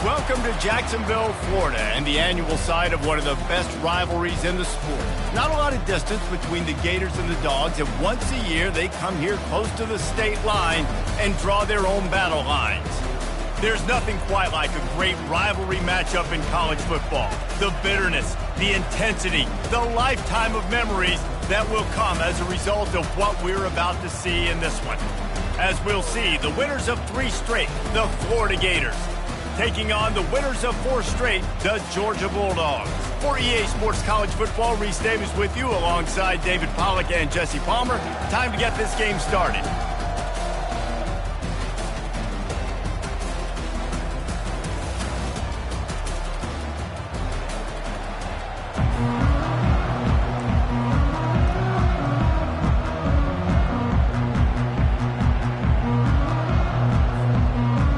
Welcome to Jacksonville, Florida, and the annual site of one of the best rivalries in the sport. Not a lot of distance between the Gators and the Dogs, and once a year they come here close to the state line and draw their own battle lines. There's nothing quite like a great rivalry matchup in college football. The bitterness, the intensity, the lifetime of memories that will come as a result of what we're about to see in this one. As we'll see, the winners of 3 straight, the Florida Gators, taking on the winners of 4 straight, the Georgia Bulldogs. For EA Sports College Football, Reese Davis with you alongside David Pollack and Jesse Palmer. Time to get this game started.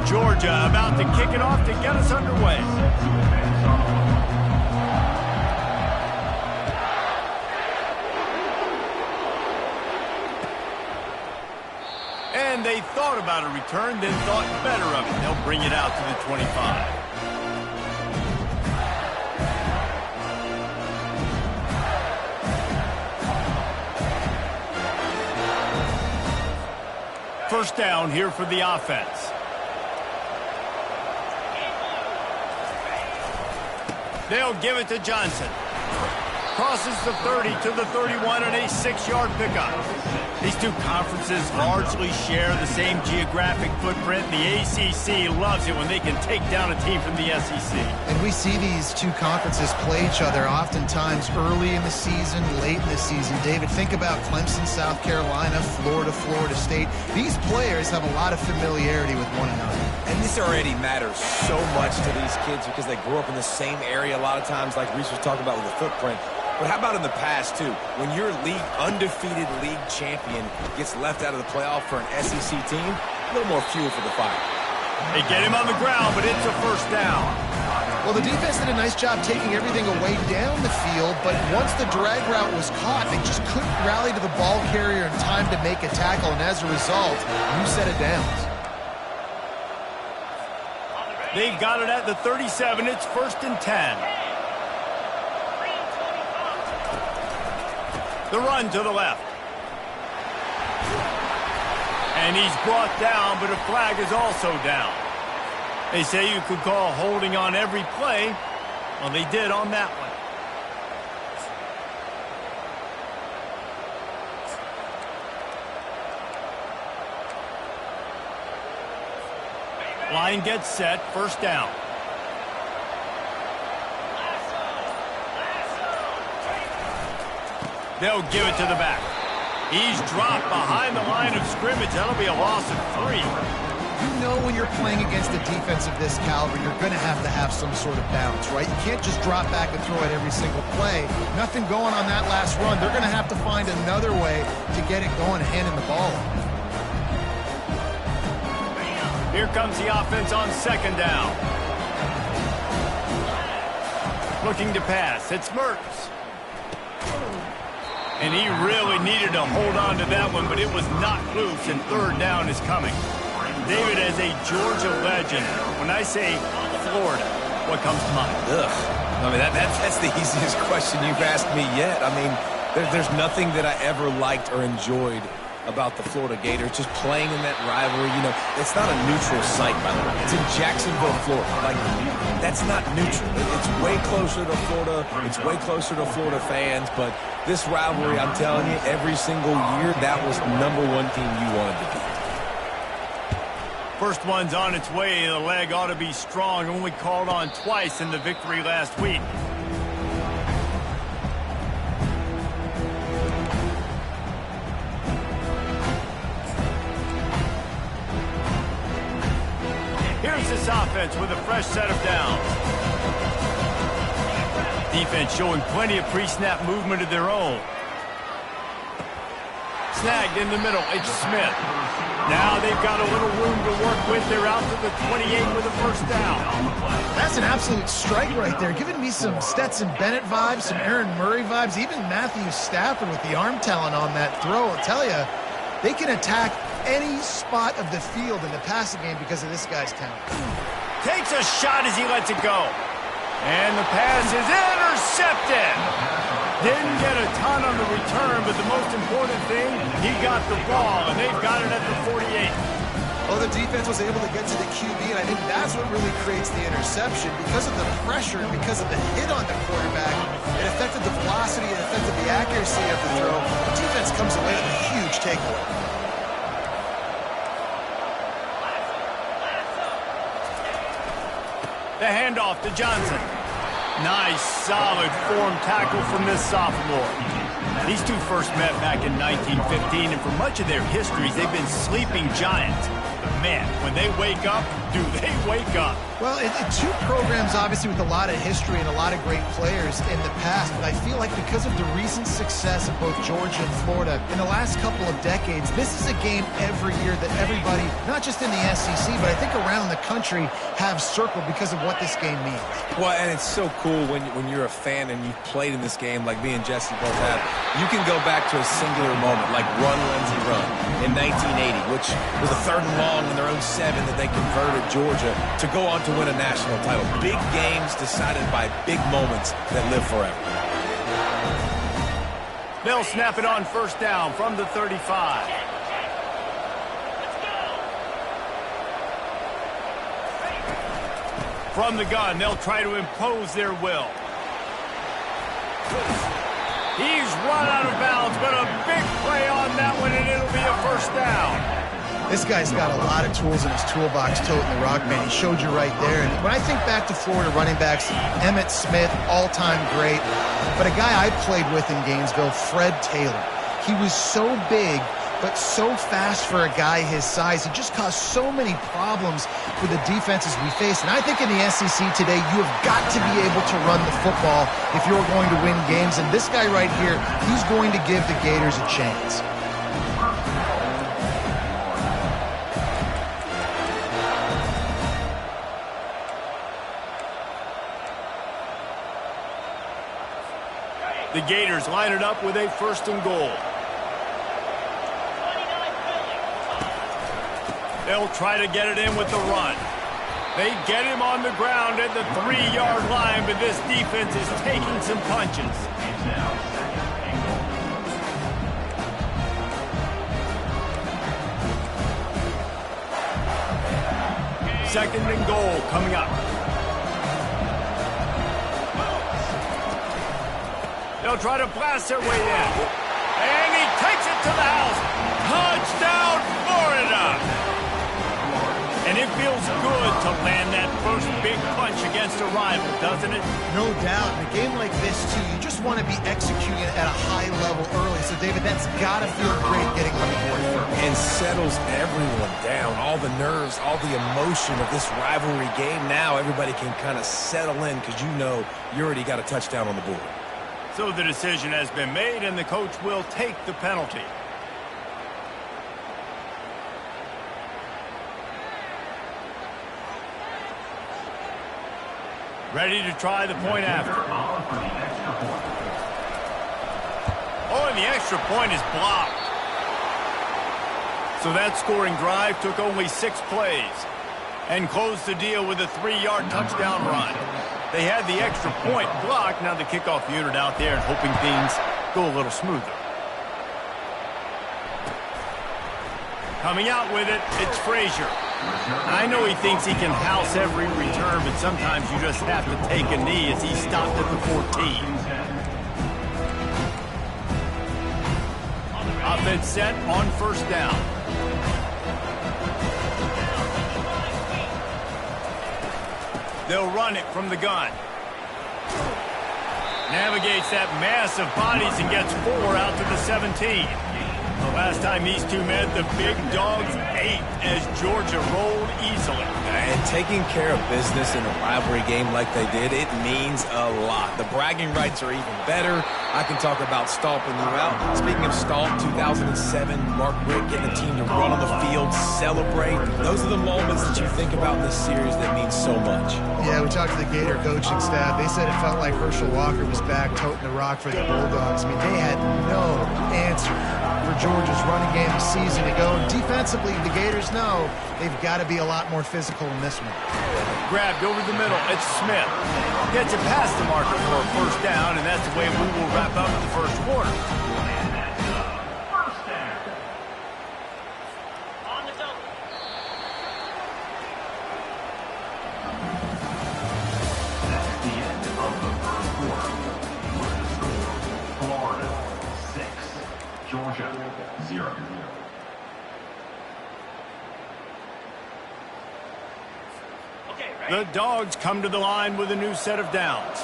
Georgia about to kick it off to get us underway. And they thought about a return, then thought better of it. They'll bring it out to the 25. First down here for the offense. They'll give it to Johnson. Crosses the 30 to the 31 on a 6-yard pickup. These two conferences largely share the same geographic footprint. The ACC loves it when they can take down a team from the SEC. And we see these two conferences play each other oftentimes early in the season, late in the season. David, think about Clemson, South Carolina, Florida, Florida State. These players have a lot of familiarity with one another. And this already matters so much to these kids because they grew up in the same area a lot of times, like Reese was talking about with the footprint. But how about in the past, too? When your undefeated league champion gets left out of the playoff for an SEC team, a little more fuel for the fire. They get him on the ground, but it's a first down. Well, the defense did a nice job taking everything away down the field, but once the drag route was caught, they just couldn't rally to the ball carrier in time to make a tackle, and as a result, new set of downs. They've got it at the 37. It's 1st and 10. The run to the left. And he's brought down, but a flag is also down. They say you could call holding on every play. Well, they did on that one. Line gets set, first down. They'll give it to the back. He's dropped behind the line of scrimmage. That'll be a loss of 3. You know when you're playing against a defense of this caliber, you're going to have some sort of balance, right? You can't just drop back and throw it every single play. Nothing going on that last run. They're going to have to find another way to get it going, handing the ball. Here comes the offense on 2nd down. Looking to pass. It's Mertz. And he really needed to hold on to that one, but it was knocked loose, and 3rd down is coming. David, as a Georgia legend, when I say Florida, what comes to mind? Ugh. I mean, that's the easiest question you've asked me yet. I mean, there's nothing that I ever liked or enjoyed about the Florida Gators, just playing in that rivalry. You know, it's not a neutral site, by the way. It's in Jacksonville, Florida. Like, that's not neutral. It's way closer to Florida. It's way closer to Florida fans. But this rivalry, I'm telling you, every single year, that was the #1 team you wanted to beat. First one's on its way. The leg ought to be strong. Only called on twice in the victory last week. Here's this offense with a fresh set of downs. Defense showing plenty of pre-snap movement of their own. Snagged in the middle. It's Smith. Now they've got a little room to work with. They're out to the 28 with a first down. That's an absolute strike right there. Giving me some Stetson Bennett vibes, some Aaron Murray vibes, even Matthew Stafford with the arm talent on that throw. I'll tell you, they can attack any spot of the field in the passing game because of this guy's talent. Takes a shot as he lets it go. And the pass is intercepted. Didn't get a ton on the return, but the most important thing, he got the ball, and they've got it at the 48. Well, the defense was able to get to the QB, and I think that's what really creates the interception. Because of the pressure and because of the hit on the quarterback, it affected the velocity, it affected the accuracy of the throw. The defense comes away with a huge takeaway. The handoff to Johnson. Nice, solid form tackle from this sophomore. These two first met back in 1915, and for much of their histories, they've been sleeping giants. But man, when they wake up, do they wake up? Well, two programs, obviously, with a lot of history and a lot of great players in the past, but I feel like because of the recent success of both Georgia and Florida in the last couple of decades, this is a game every year that everybody, not just in the SEC, but I think around the country, have circled because of what this game means. Well, and it's so cool when you're a fan and you've played in this game like me and Jesse both have. You can go back to a singular moment, like Run, Lindsey, Run in 1980, which was a 3rd and long in their own 7 that they converted Georgia to go on to win a national title. Big games decided by big moments that live forever. They'll snap it on first down from the 35. From the gun, they'll try to impose their will. He's run out of bounds, but a big play on that one, and it'll be a first down. This guy's got a lot of tools in his toolbox, toting the rock, man. He showed you right there. And when I think back to Florida running backs, Emmitt Smith, all-time great. But a guy I played with in Gainesville, Fred Taylor. He was so big, but so fast for a guy his size. He just caused so many problems for the defenses we face. And I think in the SEC today, you have got to be able to run the football if you're going to win games. And this guy right here, he's going to give the Gators a chance. The Gators line it up with a 1st and goal. They'll try to get it in with the run. They get him on the ground at the 3-yard line, but this defense is taking some punches. Second and goal coming up. They'll try to blast their way in. And he takes it to the house. Touchdown, Florida! And it feels good to land that first big punch against a rival, doesn't it? No doubt. In a game like this, too, you just want to be executing at a high level early. So, David, that's got to feel great getting on the board first. And settles everyone down. All the nerves, all the emotion of this rivalry game. Now everybody can kind of settle in because you know you already got a touchdown on the board. So the decision has been made, and the coach will take the penalty. Ready to try the point after. Oh, and the extra point is blocked. So that scoring drive took only 6 plays and closed the deal with a 3-yard touchdown run. They had the extra point blocked. Now the kickoff unit out there and hoping things go a little smoother. Coming out with it, it's Frazier. I know he thinks he can house every return, but sometimes you just have to take a knee as he stopped at the 14. Offense set on first down. They'll run it from the gun. Navigates that mass of bodies and gets 4 out to the 17. The last time these two met, the big dogs ate as Georgia rolled easily. And taking care of business in a rivalry game like they did, it means a lot. The bragging rights are even better. I can talk about stomping you out. Speaking of stomp, 2007, Mark Richt getting the team to run on the field, celebrate. Those are the moments that you think about in this series that mean so much. Yeah, we talked to the Gator coaching staff. They said it felt like Herschel Walker was back toting the rock for the Bulldogs. I mean, they had no answer for for Georgia's running game a season ago. And defensively, the Gators know they've got to be a lot more physical in this one. Grabbed over the middle. It's Smith. Gets it past the marker for a first down, and that's the way we will wrap up the first quarter. Georgia, 0. The Dogs come to the line with a new set of downs.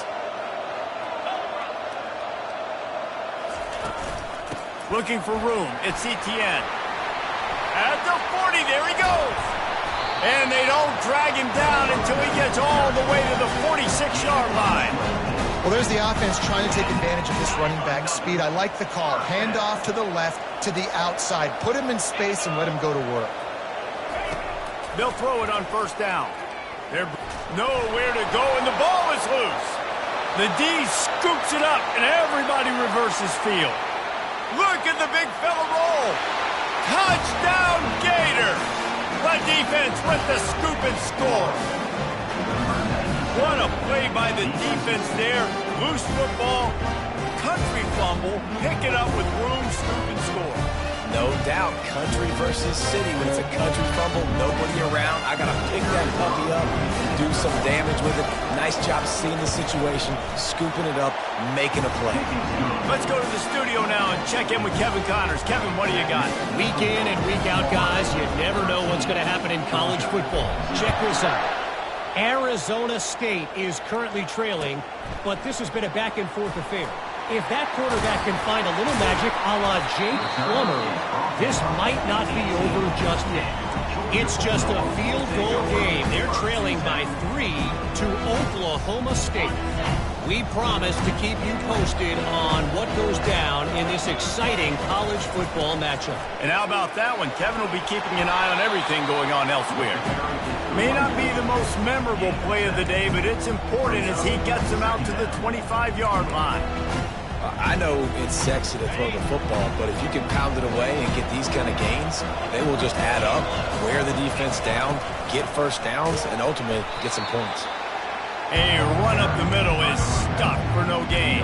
Looking for room. It's Etienne. At the 40, there he goes. And they don't drag him down until he gets all the way to the 46-yard line. Well, there's the offense trying to take advantage of this running back speed. I like the call. Hand off to the left, to the outside. Put him in space and let him go to work. They'll throw it on first down. They're nowhere to go, and the ball is loose. The D scoops it up, and everybody reverses field. Look at the big fella roll. Touchdown, Gator. The defense with the scoop and score. What a play by the defense there. Loose football, country fumble, pick it up with room, scoop, and score. No doubt, country versus city. When it's a country fumble, nobody around. I got to pick that puppy up, do some damage with it. Nice job seeing the situation, scooping it up, making a play. Let's go to the studio now and check in with Kevin Connors. Kevin, what do you got? Week in and week out, guys, you never know what's going to happen in college football. Check this out. Arizona State is currently trailing, but this has been a back-and-forth affair. If that quarterback can find a little magic a la Jake Plummer, this might not be over just yet. It's just a field goal game. They're trailing by 3 to Oklahoma State. We promise to keep you posted on what goes down in this exciting college football matchup. And how about that one? Kevin will be keeping an eye on everything going on elsewhere. May not be the most memorable play of the day, but it's important as he gets them out to the 25-yard line. I know it's sexy to throw the football, but if you can pound it away and get these kind of gains, they will just add up, wear the defense down, get first downs, and ultimately get some points. A run up the middle is stuck for no gain.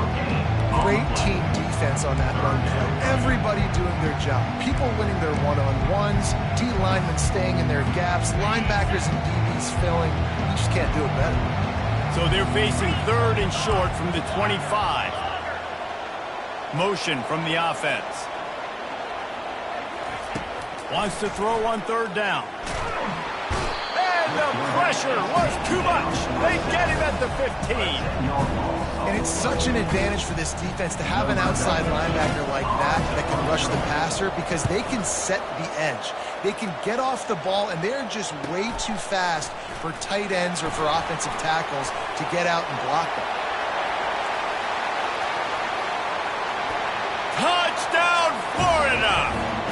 Great team defense on that run play. Everybody doing their job. People winning their one-on-ones, D linemen staying in their gaps, linebackers and DBs filling. You just can't do it better. So they're facing 3rd and short from the 25. Motion from the offense. Wants to throw on 3rd down. And the pressure was too much. They get him at the 15. And it's such an advantage for this defense to have an outside linebacker like that can rush the passer because they can set the edge. They can get off the ball, and they're just way too fast for tight ends or for offensive tackles to get out and block them. Touchdown, Florida!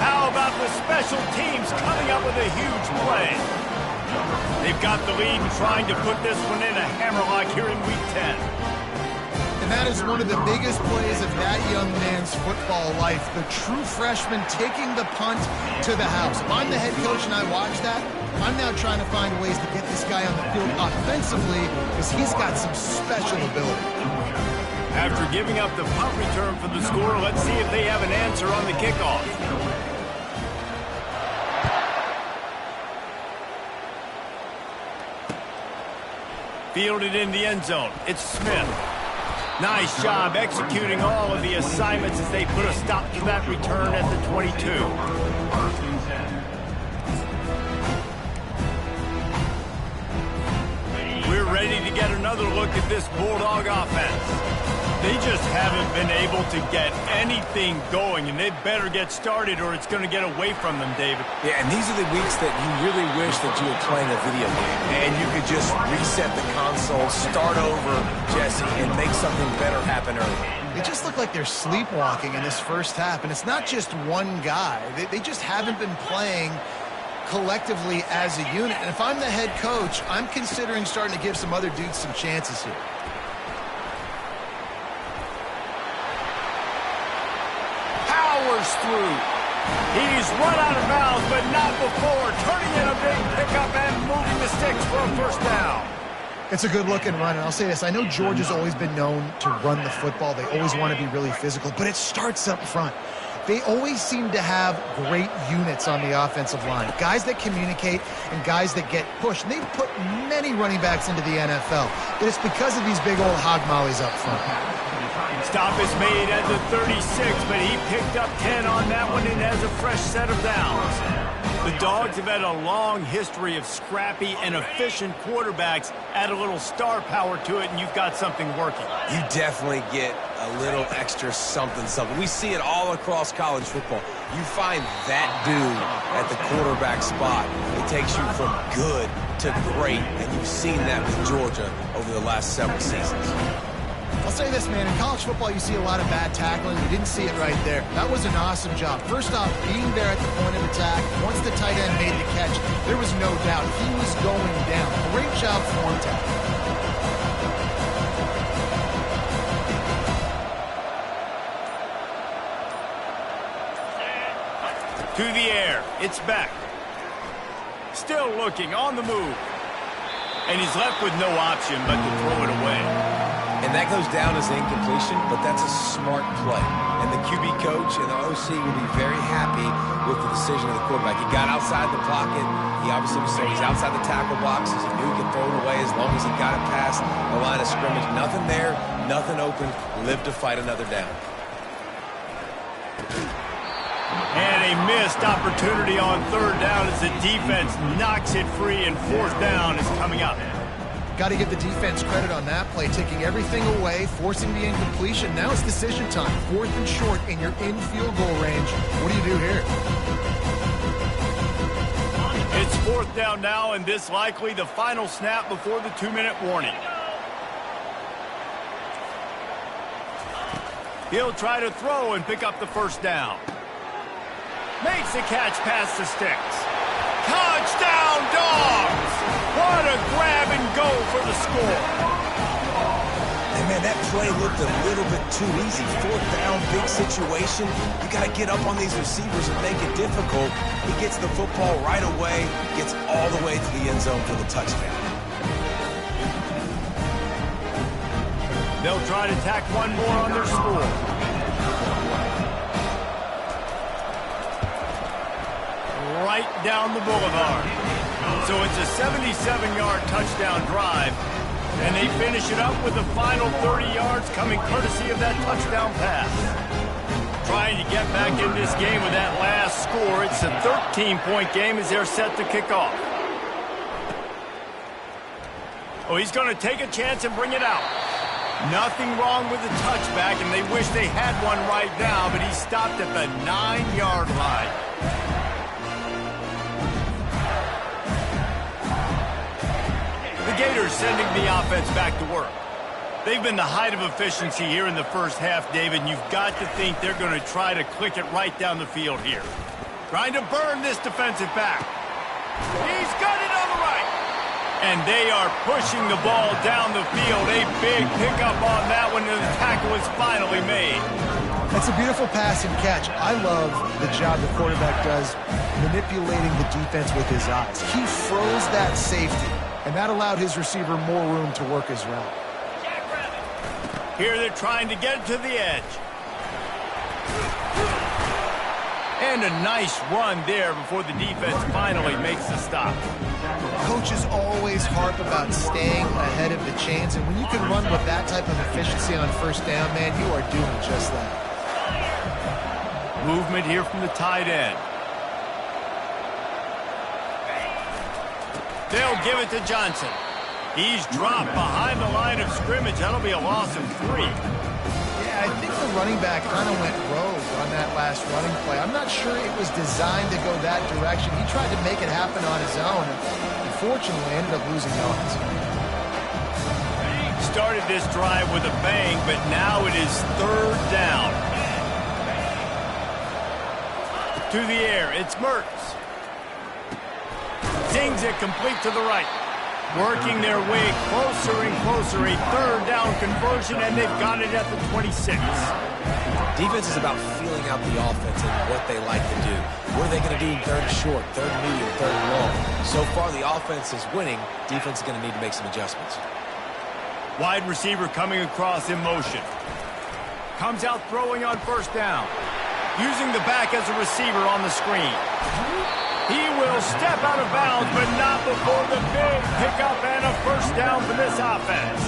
How about the special teams coming up with a huge play? They've got the lead and trying to put this one in a hammerlock here in Week 10. And that is one of the biggest plays of that young man's football life. The true freshman taking the punt to the house. If I'm the head coach and I watch that, I'm now trying to find ways to get this guy on the field offensively because he's got some special ability. After giving up the punt return for the score, let's see if they have an answer on the kickoff. Fielded in the end zone. It's Smith. Nice job executing all of the assignments as they put a stop to that return at the 22. We're ready to get another look at this Bulldog offense. They just haven't been able to get anything going, and they better get started or it's going to get away from them, David. Yeah, and these are the weeks that you really wish that you were playing a video game, and you could just reset the console, start over, Jesse, and make something better happen early. They just look like they're sleepwalking in this first half, and it's not just one guy. They just haven't been playing collectively as a unit. And if I'm the head coach, I'm considering starting to give some other dudes some chances here. Powers through. He's run out of bounds, but not before. Turning in a big pickup and moving the sticks for a first down. It's a good-looking run, and I'll say this. I know Georgia's always been known to run the football. They always want to be really physical, but it starts up front. They always seem to have great units on the offensive line, guys that communicate and guys that get pushed. And they've put many running backs into the NFL, but it's because of these big old hog mollies up front. Stop is made at the 36, but he picked up 10 on that one and has a fresh set of downs. The Dogs have had a long history of scrappy and efficient quarterbacks. Add a little star power to it, and you've got something working. You definitely get a little extra something. We see it all across college football. You find that dude at the quarterback spot. It takes you from good to great, and you've seen that with Georgia over the last several seasons. I'll say this, man. In college football, you see a lot of bad tackling. You didn't see it right there. That was an awesome job. First off, being there at the point of attack. Once the tight end made the catch, there was no doubt he was going down. Great job form tackle. To the air. It's back. Still looking on the move. And he's left with no option but to throw it away. And that goes down as an incompletion, but that's a smart play. And the QB coach and the OC will be very happy with the decision of the quarterback. He got outside the pocket. He obviously was he's outside the tackle boxes. He knew he could throw it away as long as he got it past the line of scrimmage. Nothing there, nothing open. Live to fight another down. And a missed opportunity on third down as the defense knocks it free, and fourth down is coming up. Got to give the defense credit on that play, taking everything away, forcing the incompletion. Now it's decision time. Fourth and short, and you're in field goal range. What do you do here? It's fourth down now, and this likely the final snap before the 2-minute warning. He'll try to throw and pick up the first down. Makes the catch past the sticks. Touchdown, Dogs! What a grab and go for the score. And man, that play looked a little bit too easy. Fourth down, big situation. You got to get up on these receivers and make it difficult. He gets the football right away, gets all the way to the end zone for the touchdown. They'll try to tack one more on their score. Right down the boulevard. So it's a 77-yard touchdown drive, and they finish it up with the final 30 yards coming courtesy of that touchdown pass. Trying to get back in this game with that last score. It's a 13-point game as they're set to kick off. Oh, he's going to take a chance and bring it out. Nothing wrong with the touchback, and they wish they had one right now, but he stopped at the 9-yard line. The Gators sending the offense back to work. They've been the height of efficiency here in the first half, David, and you've got to think they're going to try to click it right down the field here. Trying to burn this defensive back. He's got it on the right. And they are pushing the ball down the field. A big pickup on that one, and the tackle is finally made. That's a beautiful pass and catch. I love the job the quarterback does manipulating the defense with his eyes. He froze that safety, and that allowed his receiver more room to work his route. Here they're trying to get to the edge. And a nice run there before the defense finally makes the stop. Coaches always harp about staying ahead of the chains, and when you can run with that type of efficiency on first down, man, you are doing just that. Movement here from the tight end. They'll give it to Johnson. He's dropped behind the line of scrimmage. That'll be a loss of 3. Yeah, I think the running back kind of went rogue on that last running play. I'm not sure it was designed to go that direction. He tried to make it happen on his own, and unfortunately ended up losing yards. Started this drive with a bang, but now it is third down. To the air, it's Mertz. Zings it complete to the right. Working their way closer and closer. A third down conversion, and they've got it at the 26. Defense is about feeling out the offense and what they like to do. What are they going to do in third and short, third and medium, third and long? So far, the offense is winning. Defense is going to need to make some adjustments. Wide receiver coming across in motion. Comes out throwing on first down. Using the back as a receiver on the screen. He will step out of bounds, but not before the big pickup and a first down for this offense.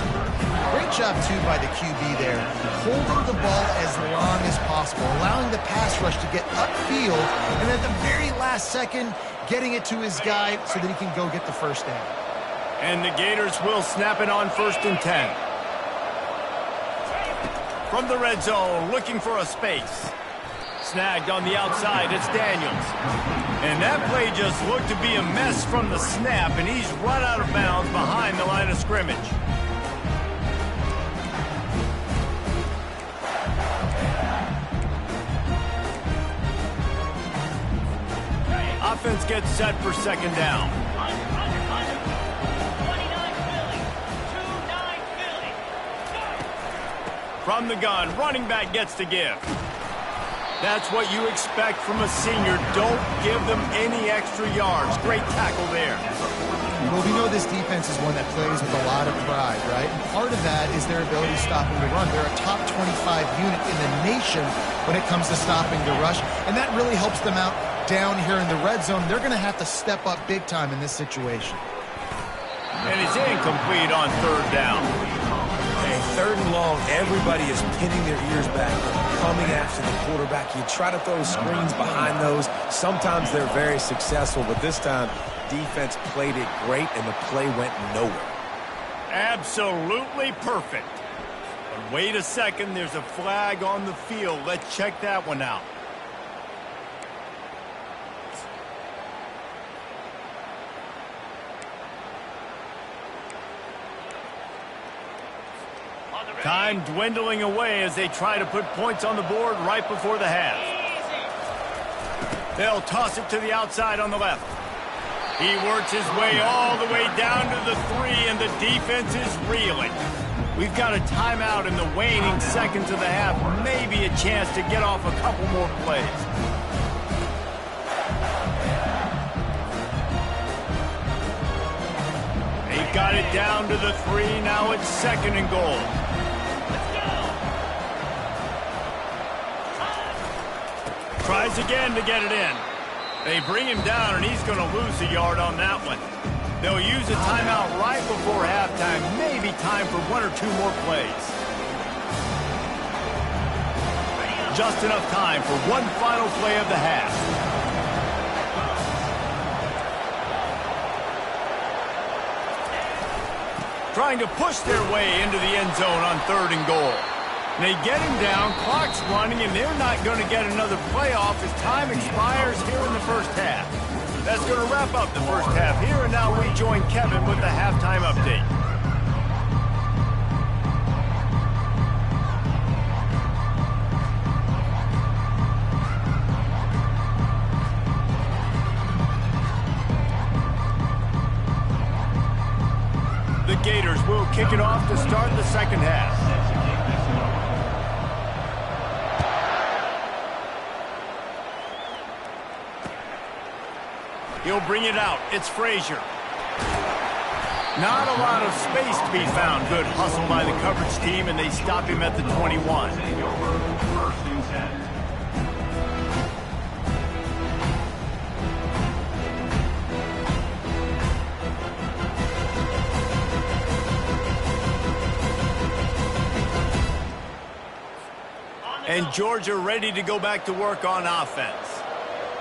Great job, too, by the QB there. Holding the ball as long as possible, allowing the pass rush to get upfield, and at the very last second, getting it to his guy so that he can go get the first down. And the Gators will snap it on 1st and 10. From the red zone, looking for a space. Snagged on the outside, it's Daniels. And that play just looked to be a mess from the snap, and he's run out of bounds behind the line of scrimmage. Offense gets set for second down. From the gun, running back gets to give. That's what you expect from a senior. Don't give them any extra yards. Great tackle there. Well, we know this defense is one that plays with a lot of pride, right? And part of that is their ability stopping the run. They're a top 25 unit in the nation when it comes to stopping the rush, and that really helps them out down here in the red zone. They're going to have to step up big time in this situation. And it's incomplete on third down. Hey, third and long, everybody is pinning their ears back, coming after the quarterback. You try to throw screens behind those. Sometimes they're very successful, but this time, defense played it great, and the play went nowhere. Absolutely perfect. But wait a second, there's a flag on the field. Let's check that one out. Time dwindling away as they try to put points on the board right before the half. They'll toss it to the outside on the left. He works his way all the way down to the 3, and the defense is reeling. We've got a timeout in the waning seconds of the half. Maybe a chance to get off a couple more plays. They've got it down to the 3. Now it's second and goal. Tries again to get it in. They bring him down, and he's going to lose a yard on that one. They'll use a timeout right before halftime. Maybe time for 1 or 2 more plays. Just enough time for one final play of the half. Trying to push their way into the end zone on third and goal. They get him down, clock's running, and they're not going to get another playoff as time expires here in the first half. That's going to wrap up the first half here, and now we join Kevin with the halftime update. The Gators will kick it off to start the second half. He'll bring it out. It's Frazier. Not a lot of space to be found. Good hustle by the coverage team, and they stop him at the 21. And Georgia ready to go back to work on offense.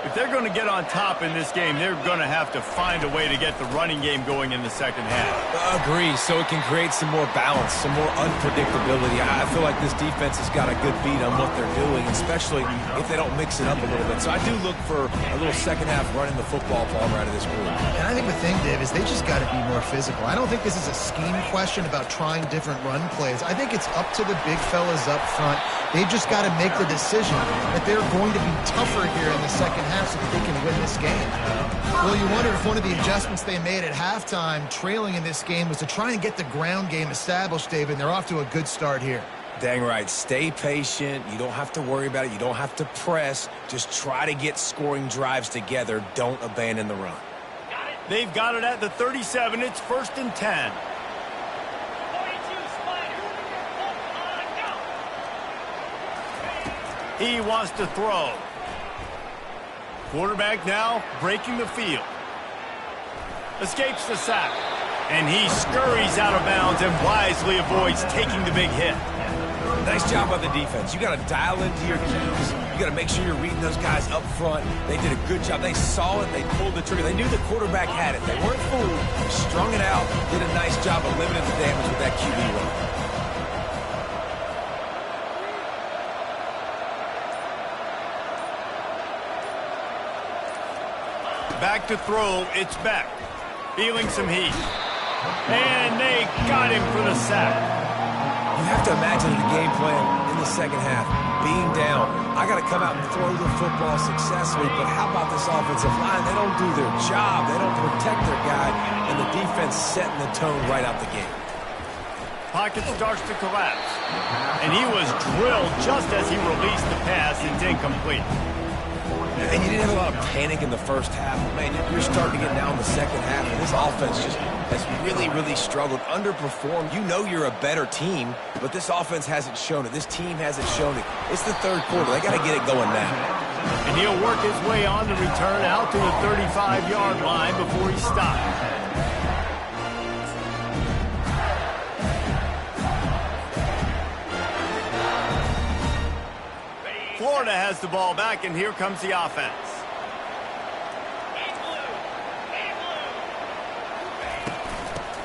If they're going to get on top in this game, they're going to have to find a way to get the running game going in the second half. Agree, so it can create some more balance, some more unpredictability. I feel like this defense has got a good beat on what they're doing, especially if they don't mix it up a little bit. So I do look for a little second half running the football ball right of this group. And I think the thing, Dave, is they just got to be more physical. I don't think this is a scheme question about trying different run plays. I think it's up to the big fellas up front. They've just got to make the decision that they're going to be tougher here in the second half so that they can win this game. Well, you wonder if one of the adjustments they made at halftime, trailing in this game, was to try and get the ground game established, David, and they're off to a good start here. Dang right. Stay patient. You don't have to worry about it. You don't have to press. Just try to get scoring drives together. Don't abandon the run. They've got it at the 37. It's 1st and 10. He wants to throw. Quarterback now breaking the field. Escapes the sack. And he scurries out of bounds and wisely avoids taking the big hit. Nice job by the defense. You got to dial into your cues. You got to make sure you're reading those guys up front. They did a good job. They saw it. They pulled the trigger. They knew the quarterback had it. They weren't fooled. Strung it out. Did a nice job of limiting the damage with that QB run. Back to throw. It's Beck. Feeling some heat. And they got him for the sack. You have to imagine the game plan in the second half. Being down, I got to come out and throw the football successfully, but how about this offensive line? They don't do their job. They don't protect their guy, and the defense setting the tone right out the gate. Pocket starts to collapse. And he was drilled just as he released the pass. It's incomplete. And you didn't have a lot of panic in the first half. Man, you're starting to get down in the second half, and this offense just has really, really struggled, underperformed. You know you're a better team, but this offense hasn't shown it. This team hasn't shown it. It's the third quarter. They got to get it going now. And he'll work his way on to return out to the 35-yard line before he stops. Florida has the ball back, and here comes the offense.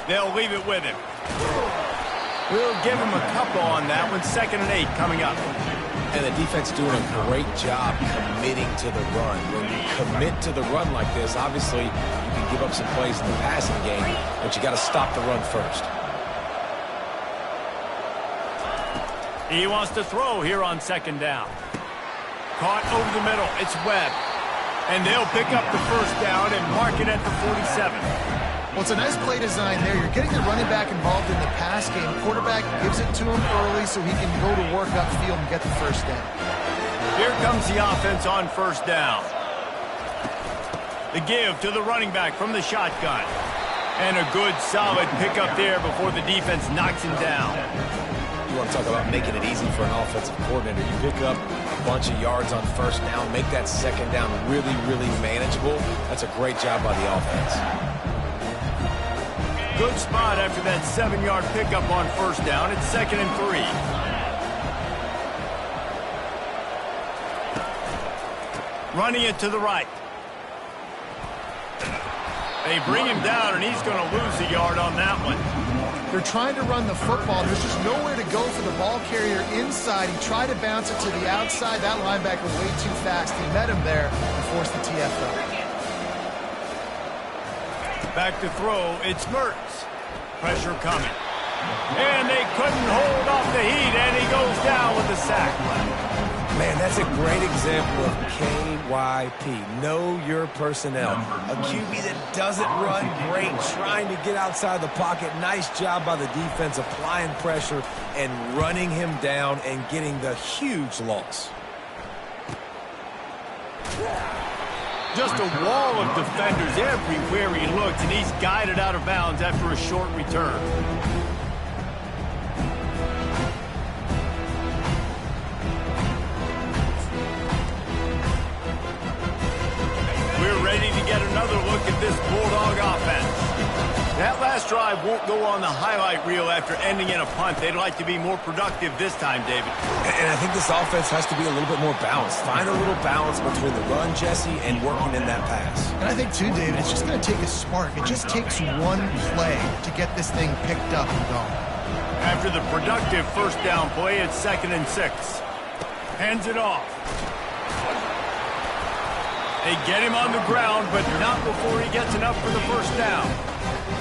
They'll leave it with him. We'll give him a couple on that one. 2nd and 8 coming up. And the defense doing a great job committing to the run. When you commit to the run like this, obviously you can give up some plays in the passing game, but you got to stop the run first. He wants to throw here on 2nd down. Caught over the middle. It's Webb. And they'll pick up the 1st down and mark it at the 47. Well, it's a nice play design there. You're getting the running back involved in the pass game. Quarterback gives it to him early so he can go to work upfield and get the 1st down. Here comes the offense on 1st down. The give to the running back from the shotgun. And a good, solid pickup there before the defense knocks him down. You want to talk about making it easy for an offensive coordinator. You pick up a bunch of yards on 1st down, make that 2nd down really, really manageable. That's a great job by the offense. Good spot after that 7-yard pickup on 1st down. It's 2nd and 3. Running it to the right. They bring him down, and he's going to lose a yard on that one. They're trying to run the football. There's just nowhere to go for the ball carrier inside. He tried to bounce it to the outside. That linebacker was way too fast. He met him there and forced the TFL. Back to throw. It's Mertz. Pressure coming. And they couldn't hold off the heat, and he goes down with the sack. Man, that's a great example of KYP. Know your personnel. A QB that doesn't run great, trying to get outside the pocket. Nice job by the defense applying pressure and running him down and getting the huge loss. Just a wall of defenders everywhere he looks, and he's guided out of bounds after a short return. We're ready to get another look at this Bulldog offense. That last drive won't go on the highlight reel after ending in a punt. They'd like to be more productive this time, David. And I think this offense has to be a little bit more balanced. Find a little balance between the run, Jesse, and working in that pass. And I think, too, David, it's just going to take a spark. It just takes one play to get this thing picked up and going. After the productive 1st down play, it's 2nd and 6. Hands it off. They get him on the ground, but not before he gets enough for the 1st down.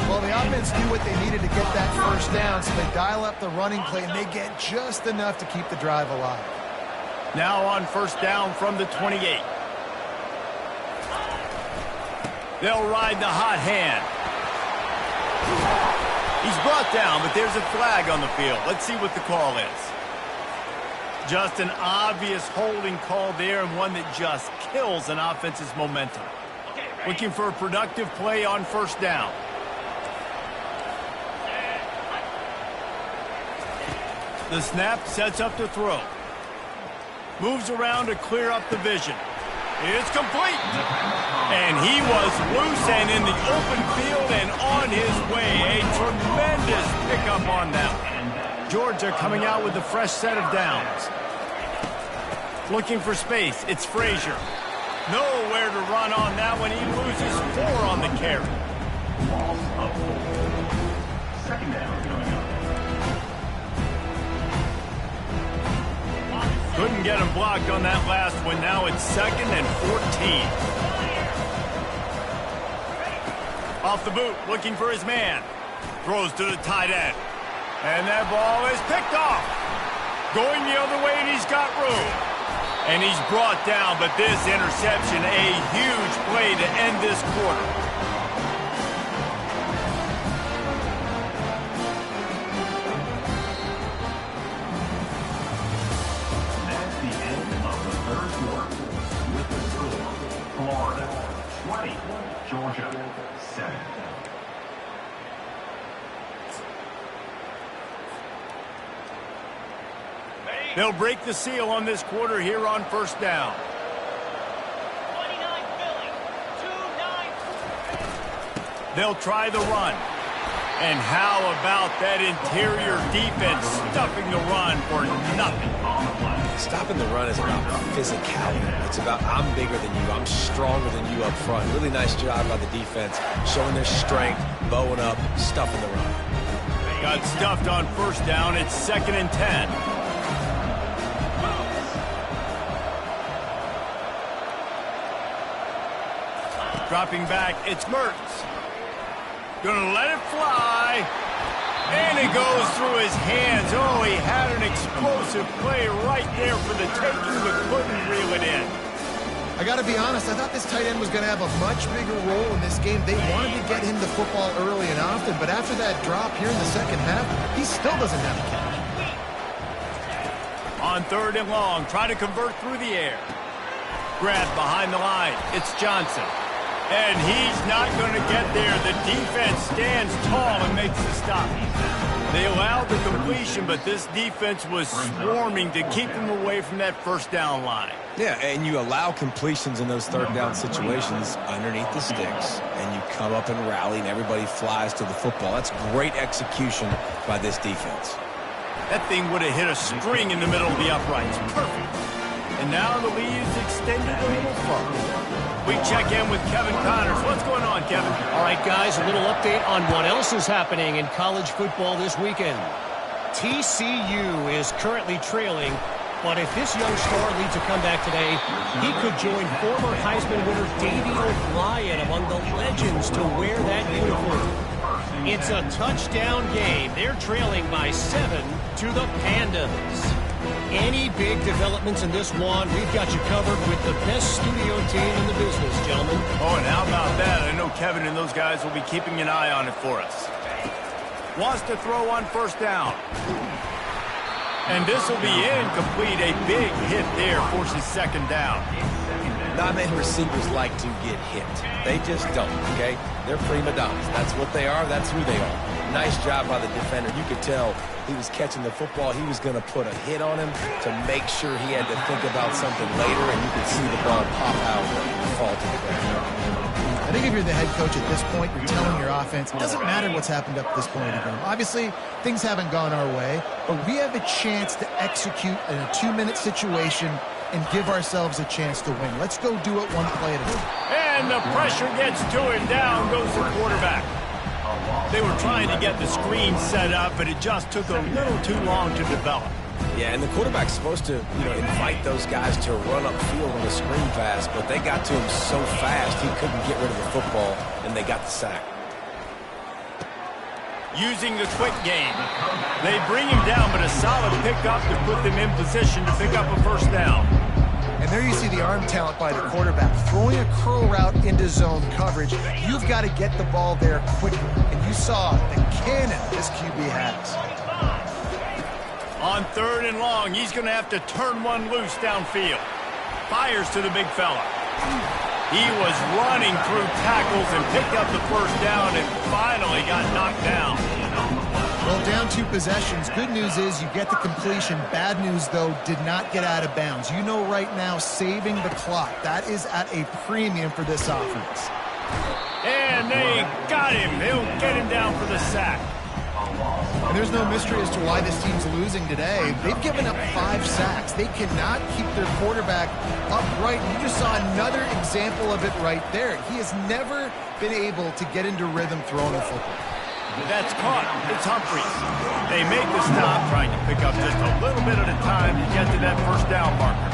Well, the offense knew what they needed to get that 1st down, so they dial up the running play, and they get just enough to keep the drive alive. Now on 1st down from the 28. They'll ride the hot hand. He's brought down, but there's a flag on the field. Let's see what the call is. Just an obvious holding call there, and one that just kills an offense's momentum. Looking for a productive play on first down. The snap sets up the throw. Moves around to clear up the vision. It's complete. And he was loose and in the open field and on his way. A tremendous pickup on that one. Georgia coming out with a fresh set of downs. Looking for space. It's Frazier. Nowhere to run on that one. He loses 4 on the carry. Loss of 4. Second down coming up. Couldn't get him blocked on that last one. Now it's 2nd and 14. Off the boot, looking for his man. Throws to the tight end. And that ball is picked off. Going the other way, and he's got room. And he's brought down, but this interception, a huge play to end this quarter. That's the end of the third quarter. With the score, Florida 20, Georgia 7. They'll break the seal on this quarter here on first down. 29 Philly, 2-9. They'll try the run. And how about that interior defense stuffing the run for nothing? Stopping the run is about physicality. It's about I'm bigger than you. I'm stronger than you up front. Really nice job by the defense, showing their strength, bowing up, stuffing the run. Got stuffed on first down. It's 2nd and 10. Dropping back, it's Mertz. Gonna let it fly. And it goes through his hands. Oh, he had an explosive play right there for the taking, but couldn't reel it in. I got to be honest, I thought this tight end was going to have a much bigger role in this game. They wanted to get him the football early and often, but after that drop here in the second half, he still doesn't have a catch. On 3rd and long, try to convert through the air. Grab behind the line. It's Johnson. And he's not going to get there. The defense stands tall and makes the stop. They allowed the completion, but this defense was swarming to keep him away from that first down line. Yeah, and you allow completions in those 3rd down situations underneath the sticks, and you come up and rally, and everybody flies to the football. That's great execution by this defense. That thing would have hit a string in the middle of the uprights. Perfect. And now the lead is extended a little further. We check in with Kevin Connors. What's going on, Kevin? All right, guys, a little update on what else is happening in college football this weekend. TCU is currently trailing, but if this young star leads a comeback today, he could join former Heisman winner Davey O'Brien among the legends to wear that uniform. It's a touchdown game. They're trailing by 7 to the Pandas. Any big developments in this one, we've got you covered with the best studio team in the business, gentlemen. Oh, and how about that? I know Kevin and those guys will be keeping an eye on it for us. Wants to throw on first down. And this will be incomplete. A big hit there forces 2nd down. Not many receivers like to get hit. They just don't, okay? They're prima donnas. That's what they are. That's who they are. Nice job by the defender. You could tell he was catching the football. He was going to put a hit on him to make sure he had to think about something later, and you could see the ball pop out and fall to the ground. I think if you're the head coach at this point, you're telling your offense, it doesn't matter what's happened up to this point in the game. Obviously, things haven't gone our way, but we have a chance to execute in a 2-minute situation and give ourselves a chance to win. Let's go do it one play at a time. And the pressure gets to him. Down goes the quarterback. They were trying to get the screen set up, but it just took a little too long to develop. Yeah, and the quarterback's supposed to, invite those guys to run upfield on the screen pass, but they got to him so fast he couldn't get rid of the football, and they got the sack. Using the quick game. They bring him down, but a solid pickup to put them in position to pick up a first down. And there you see the arm talent by the quarterback. Throwing a curl route into zone coverage, you've got to get the ball there quickly. And you saw the cannon this QB has. On 3rd and long, he's going to have to turn one loose downfield. Fires to the big fella. He was running through tackles and picked up the first down and finally got knocked down. Well, down 2 possessions. Good news is you get the completion. Bad news, though, did not get out of bounds. You know right now, saving the clock. That is at a premium for this offense. And they got him. He'll get him down for the sack. And there's no mystery as to why this team's losing today. They've given up 5 sacks. They cannot keep their quarterback upright. You just saw another example of it right there. He has never been able to get into rhythm throwing the football. That's caught. It's Humphries. They make the stop, trying to pick up just a little bit at a time to get to that first down marker.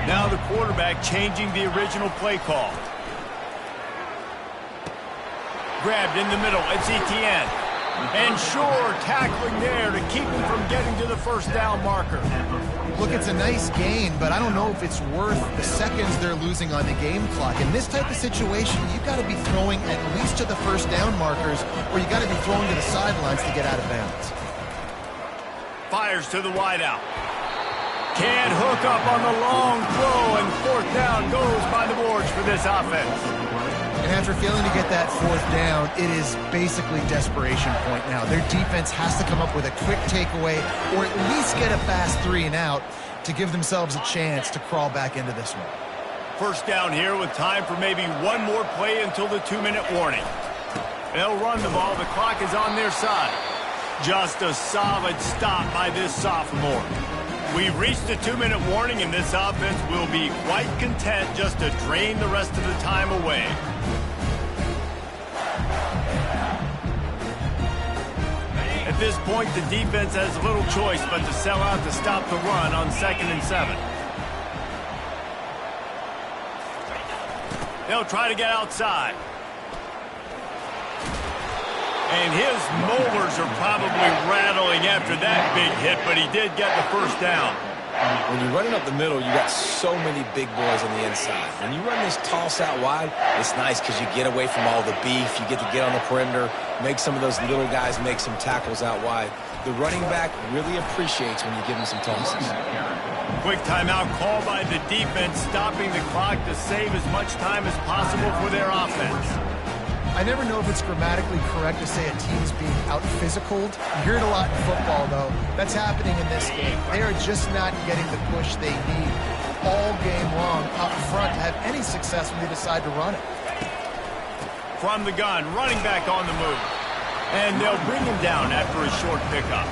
Now the quarterback changing the original play call. Grabbed in the middle. It's Etienne. And Shore tackling there to keep him from getting to the first down marker. Look, it's a nice gain, but I don't know if it's worth the seconds they're losing on the game clock. In this type of situation, you've got to be throwing at least to the first down markers, or you've got to be throwing to the sidelines to get out of bounds. Fires to the wideout. Can't hook up on the long throw, and 4th down goes by the boards for this offense. And after failing to get that 4th down, it is basically desperation point now. Their defense has to come up with a quick takeaway or at least get a fast 3 and out to give themselves a chance to crawl back into this one. First down here with time for maybe one more play until the 2-minute warning. They'll run the ball. The clock is on their side. Just a solid stop by this sophomore. We've reached the 2-minute warning, and this offense will be quite content just to drain the rest of the time away. At this point, the defense has little choice but to sell out to stop the run on 2nd and 7. They'll try to get outside. And his molars are probably rattling after that big hit, but he did get the first down. When you're running up the middle, you got so many big boys on the inside. When you run this toss out wide, it's nice because you get away from all the beef. You get to get on the perimeter, make some of those little guys make some tackles out wide. The running back really appreciates when you give him some tosses. Quick timeout called by the defense, stopping the clock to save as much time as possible for their offense. I never know if it's grammatically correct to say a team's being out-physicaled. You hear it a lot in football, though. That's happening in this game. They are just not getting the push they need all game long up front to have any success when they decide to run it. From the gun, running back on the move. And they'll bring him down after a short pickup.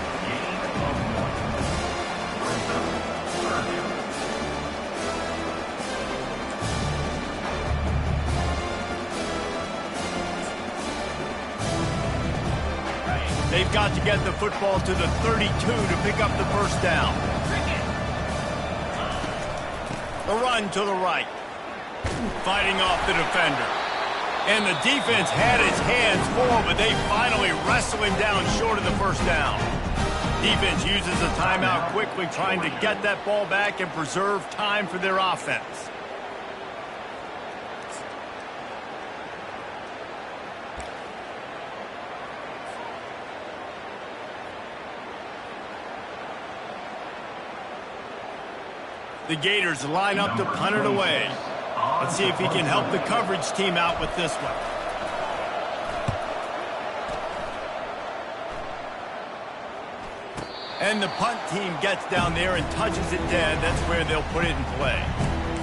They've got to get the football to the 32 to pick up the first down. A run to the right. Fighting off the defender. And the defense had his hands full, but they finally wrestle him down short of the first down. Defense uses a timeout quickly, trying to get that ball back and preserve time for their offense. The Gators line up to punt it away. Let's see if he can help the coverage team out with this one. And the punt team gets down there and touches it dead. That's where they'll put it in play.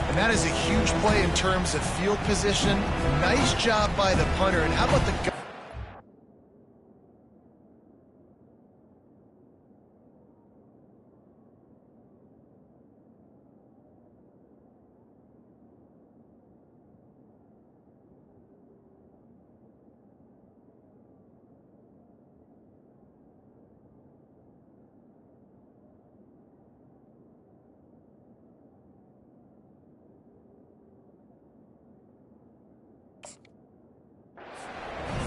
And that is a huge play in terms of field position. Nice job by the punter. And how about the guy?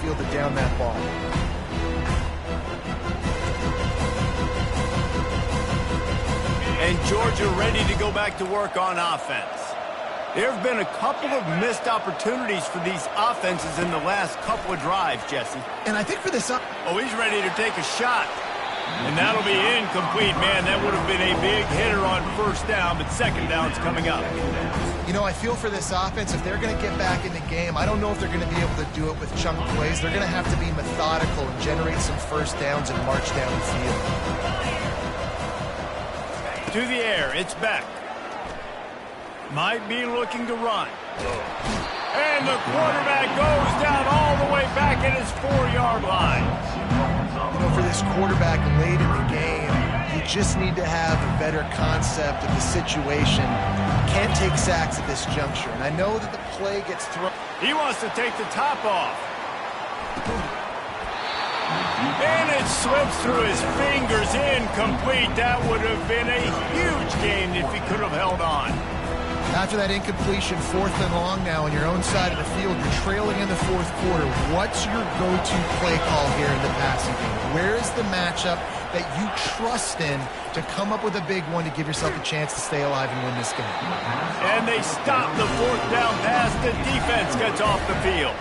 Fielded down that ball. And Georgia ready to go back to work on offense. There have been a couple of missed opportunities for these offenses in the last couple of drives, Jesse. And I think for this... Oh, he's ready to take a shot. And that'll be incomplete, man. That would have been a big hitter on first down, but second down's coming up. You know, I feel for this offense, if they're going to get back in the game, I don't know if they're going to be able to do it with chunk plays. They're going to have to be methodical and generate some first downs and march down the field. To the air, it's back. Might be looking to run. And the quarterback goes down all the way back at his 4-yard line. You know, for this quarterback late in the game, you just need to have a better concept of the situation. Can't take sacks at this juncture. And I know that the play gets thrown. He wants to take the top off. And it slips through his fingers, incomplete. That would have been a huge gain if he could have held on. After that incompletion, 4th and long now on your own side of the field, you're trailing in the 4th quarter. What's your go-to play call here in the passing game? Where is the matchup that you trust in to come up with a big one to give yourself a chance to stay alive and win this game? And they stop the 4th down pass. The defense gets off the field.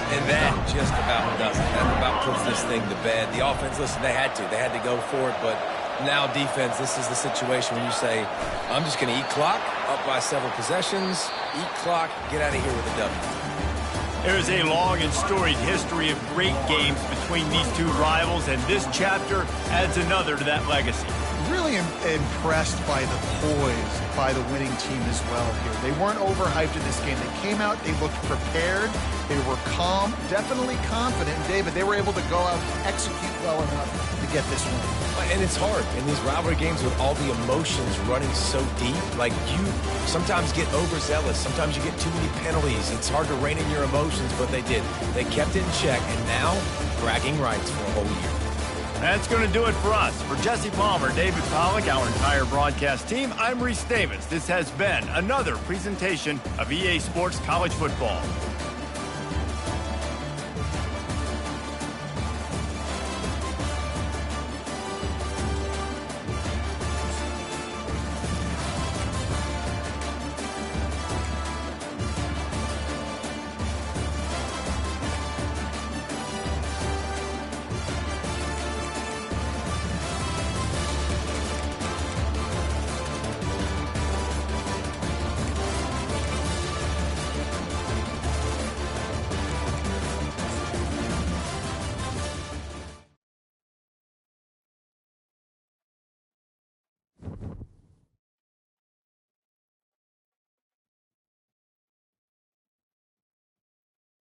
And that just about does it. That about puts this thing to bed. The offense, listen, they had to go for it, but now defense, this is the situation when you say, I'm just going to eat clock, up by several possessions, eat clock, get out of here with a W. There's a long and storied history of great games between these two rivals, and this chapter adds another to that legacy. Really impressed by the poise by the winning team as well here. They weren't overhyped in this game. They came out, they looked prepared, they were calm, definitely confident. And David, they were able to go out and execute well enough to get this win. And it's hard in these rivalry games with all the emotions running so deep. Like, you sometimes get overzealous. Sometimes you get too many penalties. It's hard to rein in your emotions, but they did. They kept it in check, and now bragging rights for a whole year. That's going to do it for us. For Jesse Palmer, David Pollack, our entire broadcast team, I'm Reese Davis. This has been another presentation of EA Sports College Football.